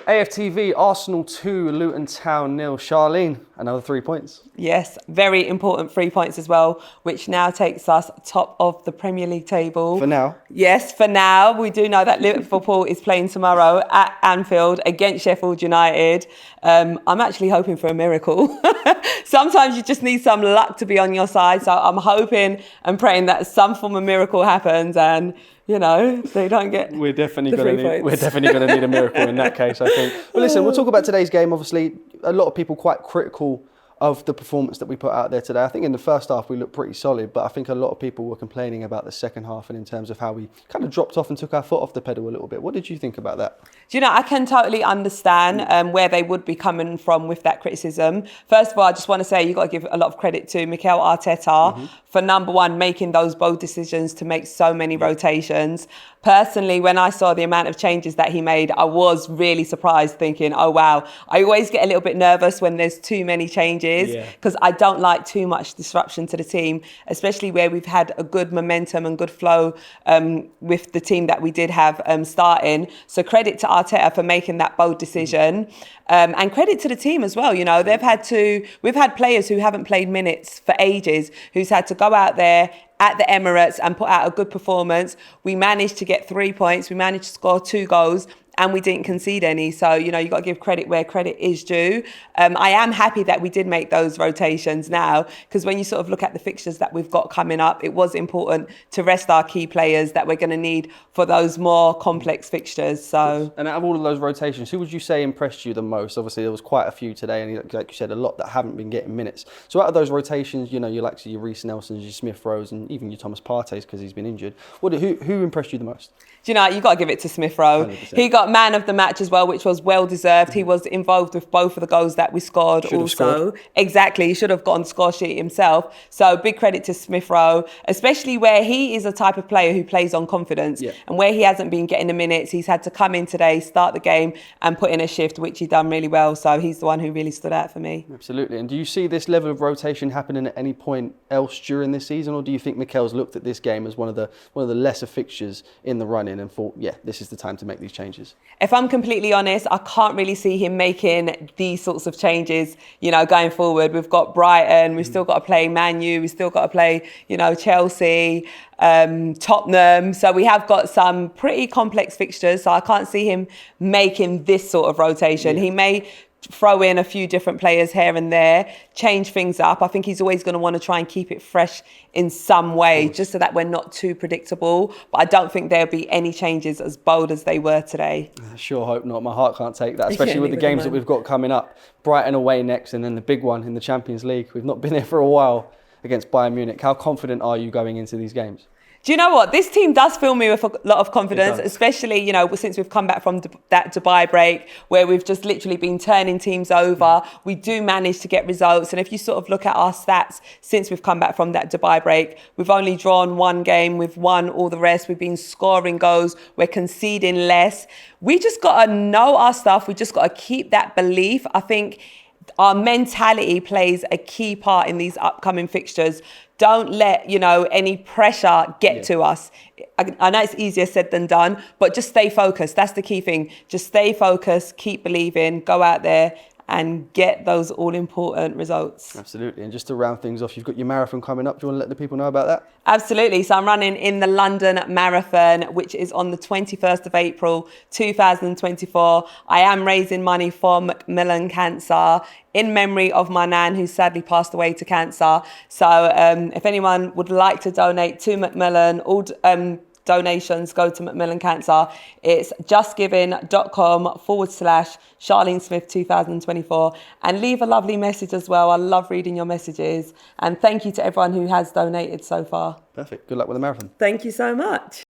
AFTV, Arsenal 2, Luton Town 0. Charlene, another 3 points. Yes, very important 3 points as well, which now takes us top of the Premier League table. For now. Yes, for now. We do know that Liverpool is playing tomorrow at Anfield against Sheffield United. I'm actually hoping for a miracle. Sometimes you just need some luck to be on your side. So I'm hoping and praying that some form of miracle happens and, you know, they don't get We're definitely going to need a miracle in that case, I think. Well, listen, we'll talk about today's game. Obviously, a lot of people quite critical of the performance that we put out there today. I think in the first half we looked pretty solid, but I think a lot of people were complaining about the second half and in terms of how we kind of dropped off and took our foot off the pedal a little bit. What did you think about that? Do you know, I can totally understand where they would be coming from with that criticism. First of all, I just want to say you've got to give a lot of credit to Mikel Arteta for, number one, making those bold decisions to make so many rotations. Personally, when I saw the amount of changes that he made, I was really surprised, thinking, oh, wow. I always get a little bit nervous when there's too many changes because I don't like too much disruption to the team, especially where we've had a good momentum and good flow with the team that we did have starting. So credit to Arteta for making that bold decision. And credit to the team as well. You know, we've had players who haven't played minutes for ages, who's had to go out there at the Emirates and put out a good performance. We managed to get 3 points. We managed to score 2 goals. And we didn't concede any. So, you know, you've got to give credit where credit is due. I am happy that we did make those rotations now, because when you sort of look at the fixtures that we've got coming up, it was important to rest our key players that we're going to need for those more complex fixtures. So, and out of all of those rotations, who would you say impressed you the most? Obviously, there was quite a few today, and like you said, a lot that haven't been getting minutes. So out of those rotations, you know, you like your Reece Nelsons, your Smith Rowes, and even your Thomas Partey's because he's been injured. Who impressed you the most? Do you know, you've got to give it to Smith Rowe. 100%. He got man of the match as well, which was well deserved. He was involved with both of the goals that we scored. Scored. Exactly, he should have got on the score sheet himself. So big credit to Smith Rowe, especially where he is a type of player who plays on confidence. And where he hasn't been getting the minutes, he's had to come in today, start the game and put in a shift, which he done really well. So he's the one who really stood out for me. Absolutely. And do you see this level of rotation happening at any point else during this season, or do you think Mikel's looked at this game as one of the lesser fixtures in the run-in and thought, yeah, this is the time to make these changes? If I'm completely honest, I can't really see him making these sorts of changes, you know, going forward. We've got Brighton, we've still got to play Man U, we've still got to play, you know, Chelsea, Tottenham. So we have got some pretty complex fixtures. So I can't see him making this sort of rotation. He may throw in a few different players here and there, change things up. I think he's always going to want to try and keep it fresh in some way, just so that we're not too predictable. But I don't think there'll be any changes as bold as they were today. I sure hope not. My heart can't take that, especially with the games that we've got coming up. Brighton away next, and then the big one in the Champions League. We've not been there for a while against Bayern Munich. How confident are you going into these games? Do you know what? This team does fill me with a lot of confidence, especially, you know, since we've come back from that Dubai break where we've just literally been turning teams over. We do manage to get results. And if you sort of look at our stats since we've come back from that Dubai break, we've only drawn one game, we've won all the rest. We've been scoring goals, we're conceding less. We just got to know our stuff. We just got to keep that belief. I think our mentality plays a key part in these upcoming fixtures. Don't let, you know, any pressure get to us. I know it's easier said than done, but just stay focused. That's the key thing. Just stay focused, keep believing, go out there and get those all-important results. Absolutely. And just to round things off, you've got your marathon coming up. Do you want to let the people know about that? Absolutely. So I'm running in the London Marathon, which is on the 21st of April, 2024. I am raising money for Macmillan Cancer in memory of my nan, who sadly passed away to cancer. So if anyone would like to donate to Macmillan, all donations go to Macmillan Cancer. It's justgiving.com/Charlene Smith 2024, and leave a lovely message as well. I love reading your messages, and thank you to everyone who has donated so far. Perfect. Good luck with the marathon. Thank you so much.